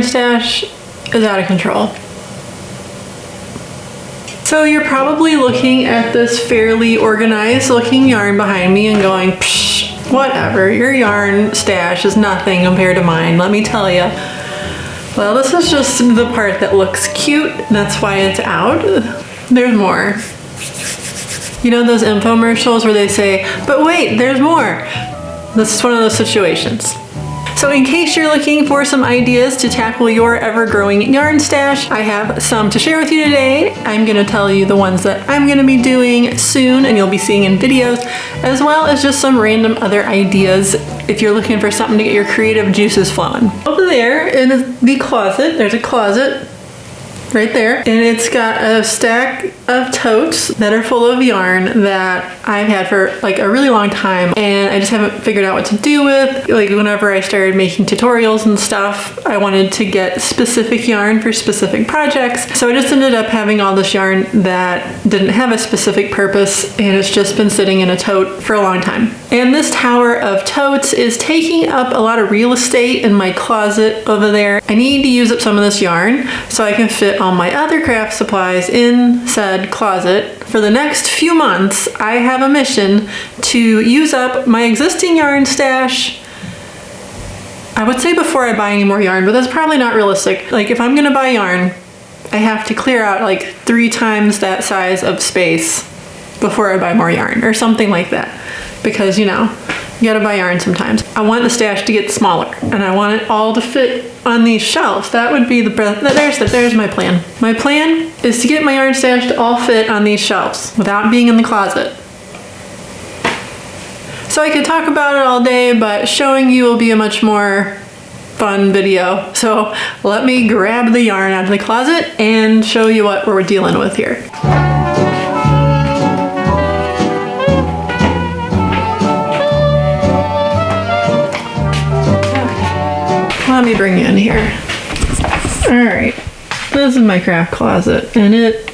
yarn stash is out of control. So you're probably looking at this fairly organized looking yarn behind me and going, psh, whatever, your yarn stash is nothing compared to mine, let me tell you. Well, this is just the part that looks cute, that's why it's out. There's more. You know those infomercials where they say, but wait, there's more. This is one of those situations. So in case you're looking for some ideas to tackle your ever-growing yarn stash, I have some to share with you today. I'm gonna tell you the ones that I'm gonna be doing soon and you'll be seeing in videos, as well as just some random other ideas if you're looking for something to get your creative juices flowing. Over there in the closet, there's a closet right there, and it's got a stack of totes that are full of yarn that I've had for like a really long time, and I just haven't figured out what to do with. Like whenever I started making tutorials and stuff, I wanted to get specific yarn for specific projects, so I just ended up having all this yarn that didn't have a specific purpose, and it's just been sitting in a tote for a long time. And this tower of totes is taking up a lot of real estate in my closet over there. I need to use up some of this yarn so I can fit all my other craft supplies in said closet. For the next few months, I have a mission to use up my existing yarn stash. I would say before I buy any more yarn, but that's probably not realistic. Like if I'm gonna buy yarn, I have to clear out like 3 times that size of space before I buy more yarn or something like that. Because you know, you gotta buy yarn sometimes. I want the stash to get smaller and I want it all to fit on these shelves. That would be there's my plan. My plan is to get my yarn stash to all fit on these shelves without being in the closet. So I could talk about it all day, but showing you will be a much more fun video. So let me grab the yarn out of the closet and show you what we're dealing with here. Let me bring you in here. All right, this is my craft closet and it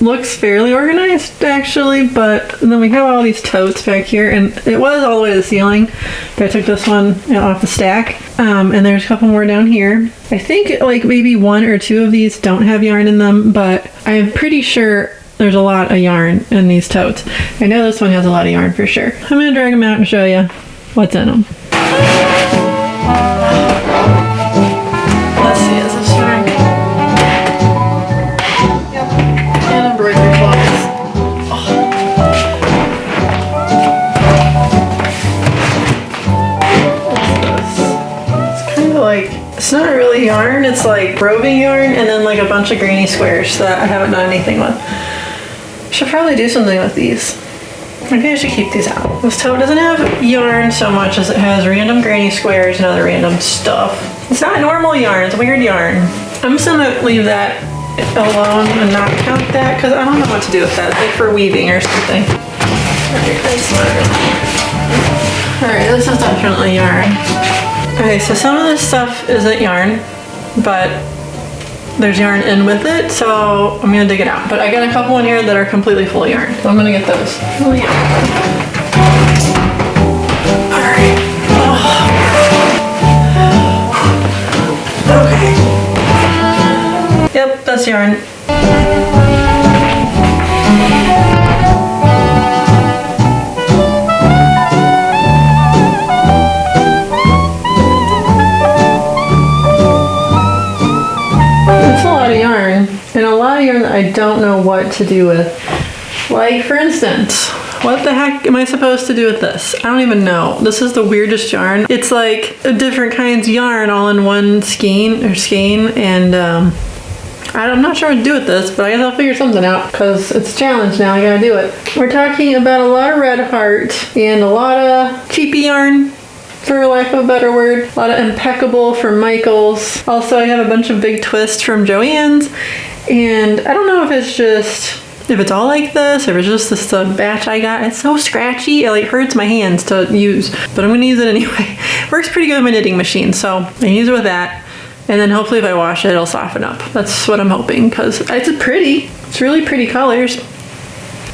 looks fairly organized actually, but then we have all these totes back here and it was all the way to the ceiling, but I took this one off the stack. And there's a couple more down here. I think like maybe 1 or 2 of these don't have yarn in them, but I'm pretty sure there's a lot of yarn in these totes. I know this one has a lot of yarn for sure. I'm gonna drag them out and show you what's in them. Let's see, is this right? Yep. And embroidery cloths. Oh. What's this? It's kind of like, it's not really yarn, it's like roving yarn and then like a bunch of granny squares that I haven't done anything with. Should probably do something with these. Maybe I should keep these out. This tote doesn't have yarn so much as it has random granny squares and other random stuff. It's not normal yarn, it's weird yarn. I'm just gonna leave that alone and not count that because I don't know what to do with that. It's like for weaving or something. Alright, this is definitely yarn. Okay, so some of this stuff isn't yarn, but there's yarn in with it, so I'm gonna dig it out. But I got a couple in here that are completely full of yarn, so I'm gonna get those. Oh yeah. Alright. Oh. Okay. Yep, that's yarn. And a lot of yarn that I don't know what to do with. Like for instance, what the heck am I supposed to do with this? I don't even know. This is the weirdest yarn. It's like different kinds of yarn all in one skein, and I'm not sure what to do with this, but I guess I'll figure something out because it's a challenge now, I gotta do it. We're talking about a lot of Red Heart and a lot of cheapy yarn, for lack of a better word. A lot of Impeccable from Michaels. Also, I have a bunch of Big Twist from Joann's. And I don't know if it's all like this, or if it's just this batch I got. It's so scratchy, it like hurts my hands to use, but I'm gonna use it anyway. Works pretty good with my knitting machine, so I can use it with that. And then hopefully if I wash it, it'll soften up. That's what I'm hoping, because it's really pretty colors.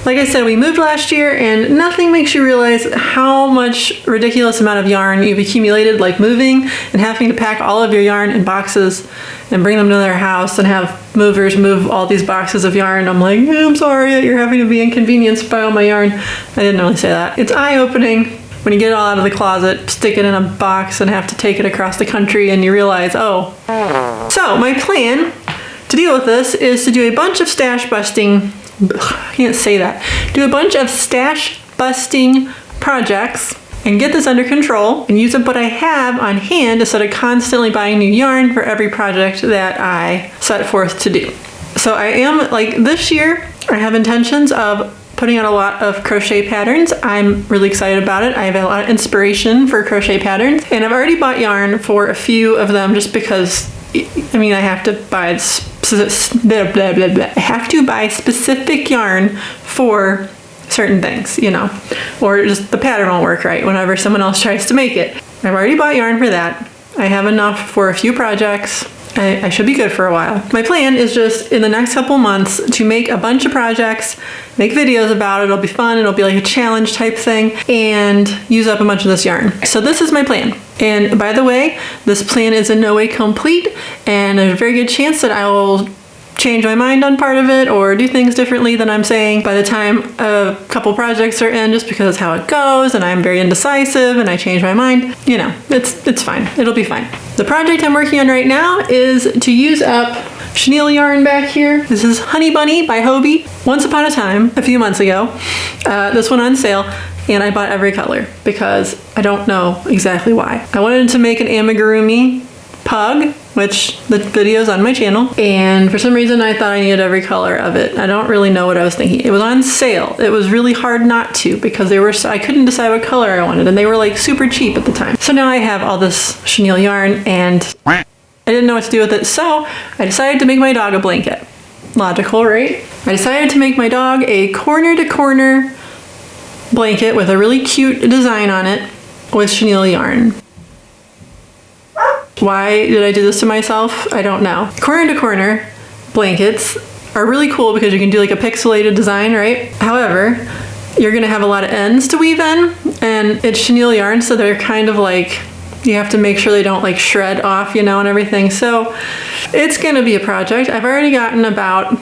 Like I said, we moved last year and nothing makes you realize how much ridiculous amount of yarn you've accumulated, like moving and having to pack all of your yarn in boxes and bring them to their house and have movers move all these boxes of yarn. I'm like, I'm sorry that you're having to be inconvenienced by all my yarn. I didn't really say that. It's eye-opening when you get it all out of the closet, stick it in a box and have to take it across the country and you realize, oh. So my plan to deal with this is to do a bunch of stash busting, I can't say that, do a bunch of stash busting projects and get this under control and use up what I have on hand instead of constantly buying new yarn for every project that I set forth to do. So I am, like this year, I have intentions of putting out a lot of crochet patterns. I'm really excited about it. I have a lot of inspiration for crochet patterns and I've already bought yarn for a few of them just because, I mean, I have to buy specific yarn for certain things, you know, or just the pattern won't work right whenever someone else tries to make it. I've already bought yarn for that. I have enough for a few projects. I should be good for a while. My plan is just in the next couple months to make a bunch of projects, make videos about it. It'll be fun. It'll be like a challenge type thing and use up a bunch of this yarn. So this is my plan. And by the way, this plan is in no way complete and there's a very good chance that I will change my mind on part of it or do things differently than I'm saying by the time a couple projects are in, just because how it goes and I'm very indecisive and I change my mind. You know, it's fine. It'll be fine. The project I'm working on right now is to use up chenille yarn back here. This is Honey Bunny by Hobie. Once upon a time, a few months ago, this went on sale and I bought every color because I don't know exactly why. I wanted to make an amigurumi pug, which the video's on my channel, and for some reason I thought I needed every color of it. I don't really know what I was thinking. It was on sale. It was really hard not to because I couldn't decide what color I wanted and they were like super cheap at the time. So now I have all this chenille yarn and I didn't know what to do with it, so I decided to make my dog a blanket. Logical, right? I decided to make my dog a corner to corner blanket with a really cute design on it with chenille yarn. Why did I do this to myself? I don't know. Corner to corner blankets are really cool because you can do like a pixelated design, right? However, you're gonna have a lot of ends to weave in and it's chenille yarn, so they're kind of like, you have to make sure they don't like shred off, you know, and everything. So it's gonna be a project. I've already gotten about,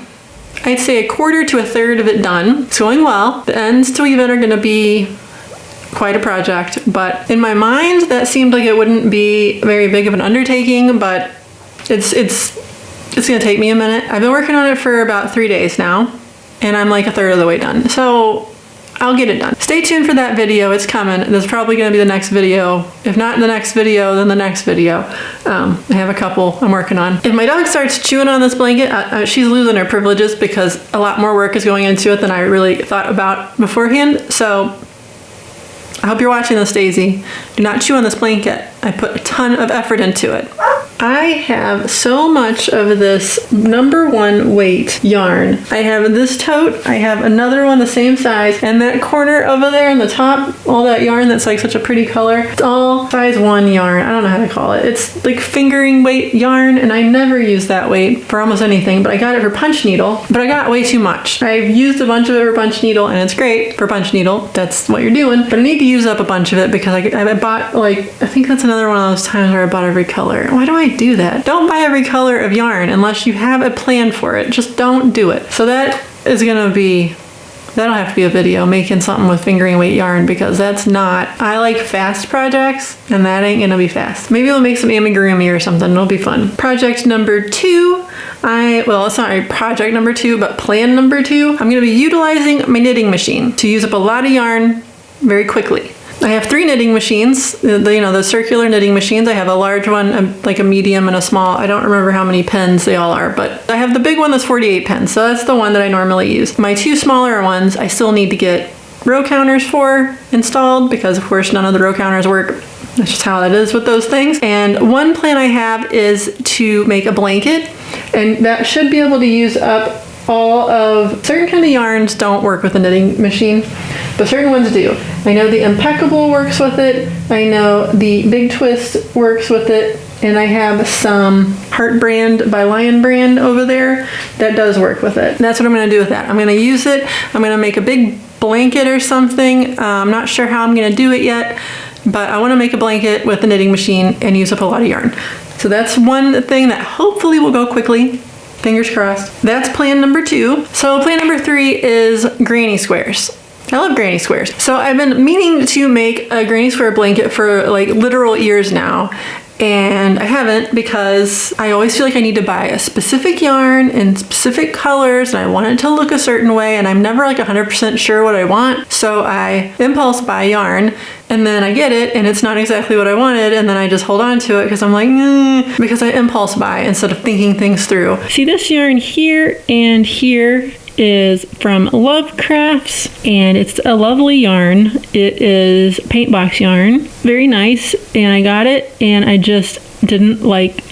I'd say a quarter to a third of it done. It's going well. The ends to weave in are gonna be quite a project, but in my mind that seemed like it wouldn't be very big of an undertaking, but it's gonna take me a minute. I've been working on it for about 3 days now and I'm like a third of the way done, so I'll get it done. Stay tuned for that video. It's coming. This is probably gonna be the next video. If not the next video, then the next video. I have a couple I'm working on. If my dog starts chewing on this blanket, she's losing her privileges because a lot more work is going into it than I really thought about beforehand. So I hope you're watching this, Daisy. Do not chew on this blanket. I put a ton of effort into it. I have so much of this #1 weight yarn. I have this tote, I have another one the same size, and that corner over there in the top, all that yarn that's like such a pretty color, it's all size 1 yarn. I don't know how to call it. It's like fingering weight yarn, and I never use that weight for almost anything, but I got it for punch needle, but I got way too much. I've used a bunch of it for punch needle, and it's great for punch needle. That's what you're doing, but I need to use up a bunch of it because I bought, like, I think that's another one of those times where I bought every color. Why do I do that? Don't buy every color of yarn unless you have a plan for it. Just don't do it. So that is gonna be, that'll have to be a video, making something with fingering weight yarn, because that's not, I like fast projects and that ain't gonna be fast. Maybe we'll make some amigurumi or something. It'll be fun. Project number 2, well, it's not a project number 2, but plan number 2. I'm gonna be utilizing my knitting machine to use up a lot of yarn very quickly. I have 3 knitting machines, the circular knitting machines. I have a large one, like a medium and a small. I don't remember how many pins they all are, but I have the big one that's 48 pins, so that's the one that I normally use. My 2 smaller ones, I still need to get row counters for installed because of course none of the row counters work. That's just how it is with those things. And one plan I have is to make a blanket, and that should be able to use up all of, certain kind of yarns don't work with a knitting machine, but certain ones do. I know the Impeccable works with it. I know the Big Twist works with it. And I have some Heart Brand by Lion Brand over there that does work with it. And that's what I'm gonna do with that. I'm gonna use it. I'm gonna make a big blanket or something. I'm not sure how I'm gonna do it yet, but I wanna make a blanket with the knitting machine and use up a lot of yarn. So that's one thing that hopefully will go quickly. Fingers crossed. That's plan number 2. So plan number 3 is granny squares. I love granny squares. So I've been meaning to make a granny square blanket for like literal years now. And I haven't because I always feel like I need to buy a specific yarn in specific colors and I want it to look a certain way and I'm never like 100% sure what I want. So I impulse buy yarn and then I get it and it's not exactly what I wanted and then I just hold on to it because I'm like, because I impulse buy instead of thinking things through. See this yarn here and here is from Love Crafts and it's a lovely yarn. It is paint box yarn, very nice, and I got it and I just didn't like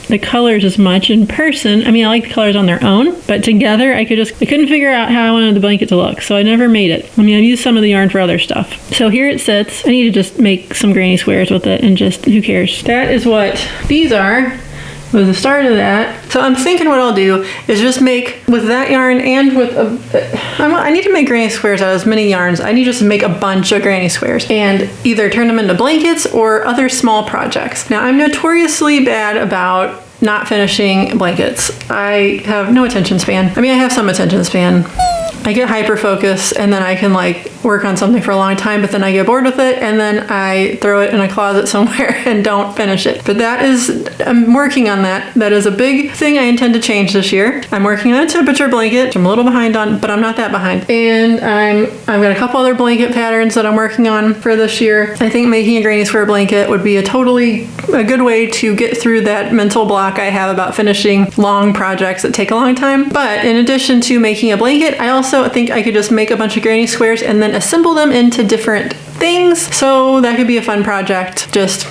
the colors as much in person. I mean, I like the colors on their own, but together I couldn't figure out how I wanted the blanket to look, so I never made it. I mean, I've used some of the yarn for other stuff. So here it sits. I need to just make some granny squares with it and just, who cares? That is what these are. Was the start of that. So I'm thinking what I'll do is just make with that yarn and with I need to make granny squares out of as many yarns. I need to just make a bunch of granny squares and either turn them into blankets or other small projects. Now I'm notoriously bad about not finishing blankets. I have no attention span. I mean, I have some attention span. I get hyper focus and then I can like work on something for a long time, but then I get bored with it and then I throw it in a closet somewhere and don't finish it. But I'm working on that. That is a big thing I intend to change this year. I'm working on a temperature blanket, which I'm a little behind on, but I'm not that behind. And I've got a couple other blanket patterns that I'm working on for this year. I think making a granny square blanket would be a good way to get through that mental block I have about finishing long projects that take a long time. But in addition to making a blanket, I also think I could just make a bunch of granny squares and then assemble them into different things. So that could be a fun project. Just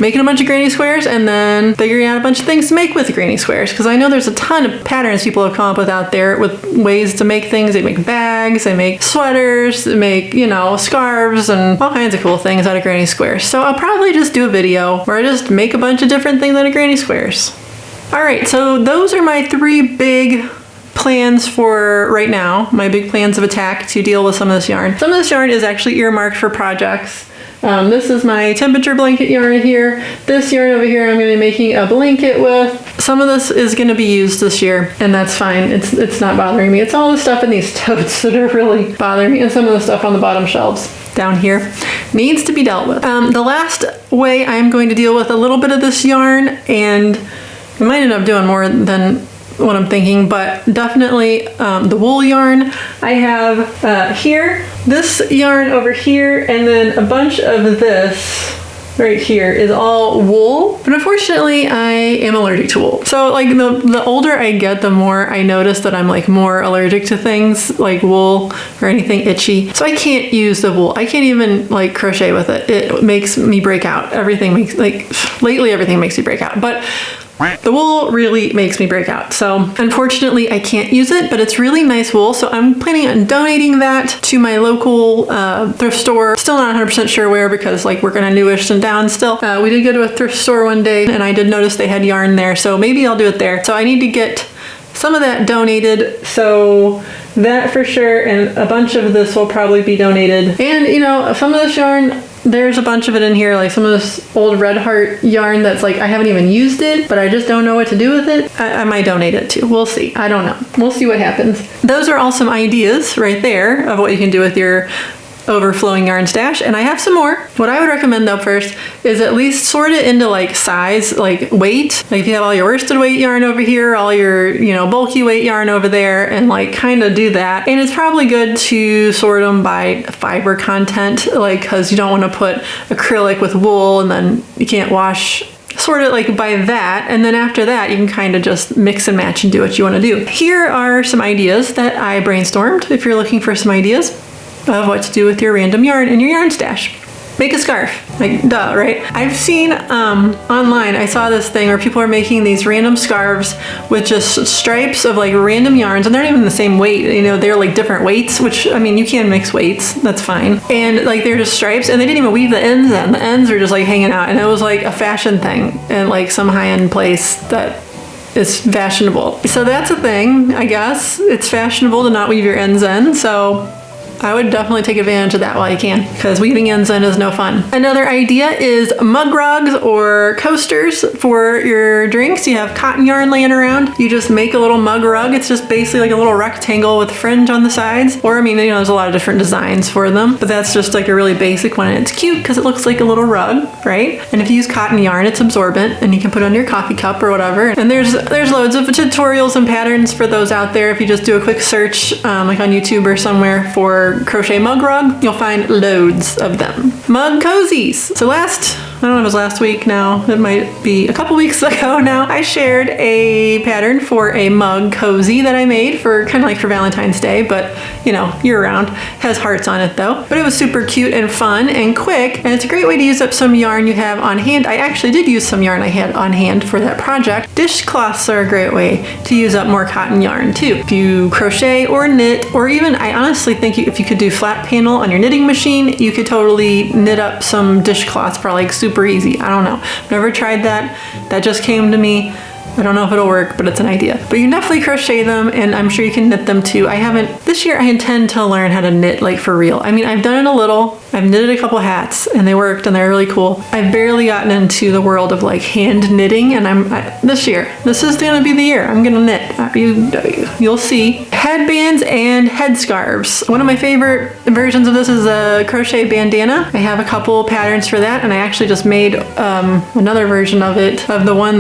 making a bunch of granny squares and then figuring out a bunch of things to make with granny squares. Because I know there's a ton of patterns people have come up with out there with ways to make things. They make bags, they make sweaters, they make, scarves and all kinds of cool things out of granny squares. So I'll probably just do a video where I just make a bunch of different things out of granny squares. All right, so those are my 3 big plans for right now, my big plans of attack to deal with some of this yarn. Some of this yarn is actually earmarked for projects. This is my temperature blanket yarn here. This yarn over here I'm going to be making a blanket with. Some of this is going to be used this year and that's fine. It's not bothering me. It's all the stuff in these totes that are really bothering me and some of the stuff on the bottom shelves down here needs to be dealt with. The last way I'm going to deal with a little bit of this yarn, and I might end up doing more than what I'm thinking, but definitely the wool yarn. I have here, this yarn over here, and then a bunch of this right here is all wool. But unfortunately, I am allergic to wool. So like the older I get, the more I notice that I'm like more allergic to things like wool or anything itchy. So I can't use the wool. I can't even like crochet with it. It makes me break out. Lately everything makes me break out. But the wool really makes me break out. So unfortunately I can't use it, but it's really nice wool. So I'm planning on donating that to my local thrift store. Still not 100% sure where because like we're kind of newish and down still. We did go to a thrift store one day and I did notice they had yarn there. So maybe I'll do it there. So I need to get some of that donated. So that for sure. And a bunch of this will probably be donated. And some of this yarn, there's a bunch of it in here, like some of this old Red Heart yarn that's like, I haven't even used it, but I just don't know what to do with it. I might donate it too. We'll see. I don't know. We'll see what happens. Those are all some ideas right there of what you can do with your overflowing yarn stash, and I have some more. What I would recommend though first is at least sort it into like size, like weight. Like if you have all your worsted weight yarn over here, all your bulky weight yarn over there, and like kind of do that. And it's probably good to sort them by fiber content, like because you don't want to put acrylic with wool and then you can't wash. Sort it like by that, and then after that you can kind of just mix and match and do what you want to do. Here are some ideas that I brainstormed if you're looking for some ideas of what to do with your random yarn in your yarn stash. Make a scarf, like duh, right? I've seen online, I saw this thing where people are making these random scarves with just stripes of like random yarns, and they're not even the same weight, you know, they're like different weights, which, I mean, you can mix weights, that's fine. And like they're just stripes, and they didn't even weave the ends in. The ends are just like hanging out, and it was like a fashion thing and like some high-end place that is fashionable. So that's a thing, I guess. It's fashionable to not weave your ends in, so I would definitely take advantage of that while you can, because weaving ends in is no fun. Another idea is mug rugs or coasters for your drinks. You have cotton yarn laying around. You just make a little mug rug. It's just basically like a little rectangle with fringe on the sides. Or, I mean, you know, there's a lot of different designs for them, but that's just like a really basic one, and it's cute because it looks like a little rug, right? And if you use cotton yarn, it's absorbent, and you can put it on your coffee cup or whatever. And there's loads of tutorials and patterns for those out there. If you just do a quick search, like on YouTube or somewhere for crochet mug rug, you'll find loads of them. Mug cozies. So I don't know if it was last week now, it might be a couple weeks ago now, I shared a pattern for a mug cozy that I made for kind of like for Valentine's Day, but you know, year round. Has hearts on it though. But it was super cute and fun and quick, and it's a great way to use up some yarn you have on hand. I actually did use some yarn I had on hand for that project. Dishcloths are a great way to use up more cotton yarn too. If you crochet or knit, or even, I honestly think if you could do flat panel on your knitting machine, you could totally knit up some dishcloths for like super easy. I don't know. I've never tried that. That just came to me. I don't know if it'll work, but it's an idea. But you can definitely crochet them, and I'm sure you can knit them too. This year I intend to learn how to knit like for real. I mean, I've done it a little. I've knitted a couple hats and they worked and they're really cool. I've barely gotten into the world of like hand knitting, and this is gonna be the year I'm gonna knit. You'll see. Headbands and headscarves. One of my favorite versions of this is a crochet bandana. I have a couple patterns for that, and I actually just made another version of it, of the one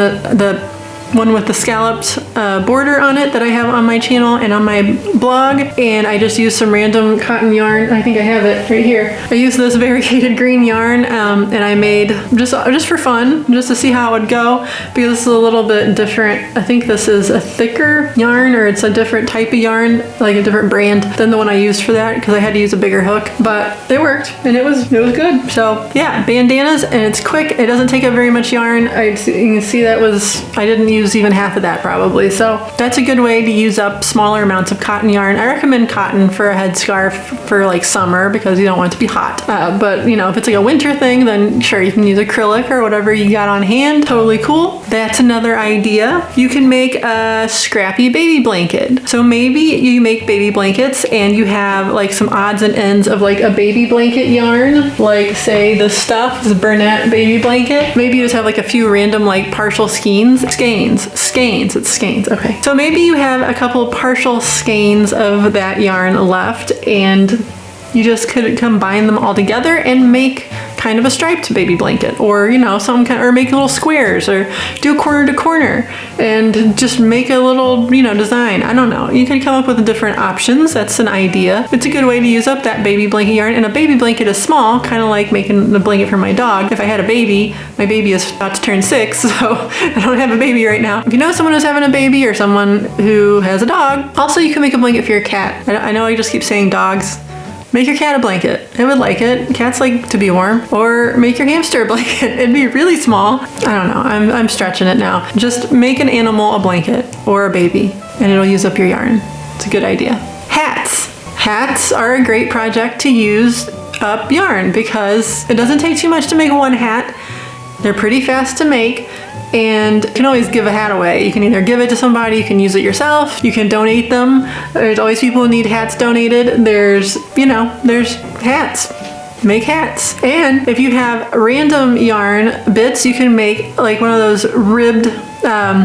with the scalloped border on it that I have on my channel and on my blog, and I just used some random cotton yarn. I think I have it right here. I used this variegated green yarn, and I made just for fun, just to see how it would go, because this is a little bit different. I think this is a thicker yarn, or it's a different type of yarn, like a different brand than the one I used for that, because I had to use a bigger hook, but it worked and it was good. So yeah, bandanas, and it's quick. It doesn't take up very much yarn. You can see I didn't use even half of that probably. So that's a good way to use up smaller amounts of cotton yarn. I recommend cotton for a headscarf for like summer, because you don't want it to be hot. But you know, if it's like a winter thing, then sure, you can use acrylic or whatever you got on hand. Totally cool. That's another idea. You can make a scrappy baby blanket. So maybe you make baby blankets and you have like some odds and ends of like a baby blanket yarn, like say the stuff, this Bernat baby blanket. Maybe you just have like a few random like partial skeins. It's skeins, okay. So maybe you have a couple partial skeins of that yarn left, and you just could combine them all together and make kind of a striped baby blanket, or you know, or make little squares, or do corner to corner and just make a little, you know, design. I don't know. You can come up with different options. That's an idea. It's a good way to use up that baby blanket yarn, and a baby blanket is small, kind of like making a blanket for my dog. If I had a baby, my baby is about to turn 6, so I don't have a baby right now. If you know someone who's having a baby or someone who has a dog, also you can make a blanket for your cat. I know I just keep saying dogs. Make your cat a blanket. It would like it. Cats like to be warm. Or make your hamster a blanket. It'd be really small. I don't know. I'm stretching it now. Just make an animal a blanket or a baby, and it'll use up your yarn. It's a good idea. Hats. Hats are a great project to use up yarn, because it doesn't take too much to make one hat. They're pretty fast to make, and you can always give a hat away. You can either give it to somebody, you can use it yourself, you can donate them. There's always people who need hats donated. There's hats. Make hats. And if you have random yarn bits, you can make like one of those ribbed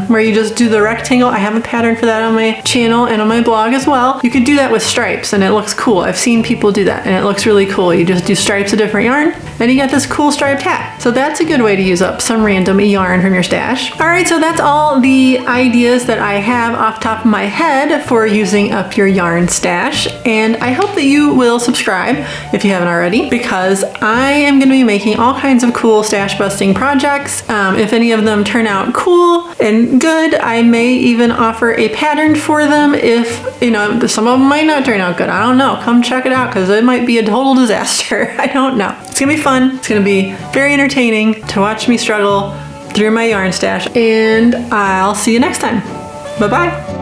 where you just do the rectangle. I have a pattern for that on my channel and on my blog as well. You could do that with stripes and it looks cool. I've seen people do that and it looks really cool. You just do stripes of different yarn and you get this cool striped hat. So that's a good way to use up some random yarn from your stash. All right, so that's all the ideas that I have off the top of my head for using up your yarn stash. And I hope that you will subscribe if you haven't already, because I am going to be making all kinds of cool stash busting projects. If any of them turn out cool, useful and good. I may even offer a pattern for them if, you know, some of them might not turn out good. I don't know. Come check it out because it might be a total disaster. I don't know. It's gonna be fun. It's gonna be very entertaining to watch me struggle through my yarn stash, and I'll see you next time. Bye-bye.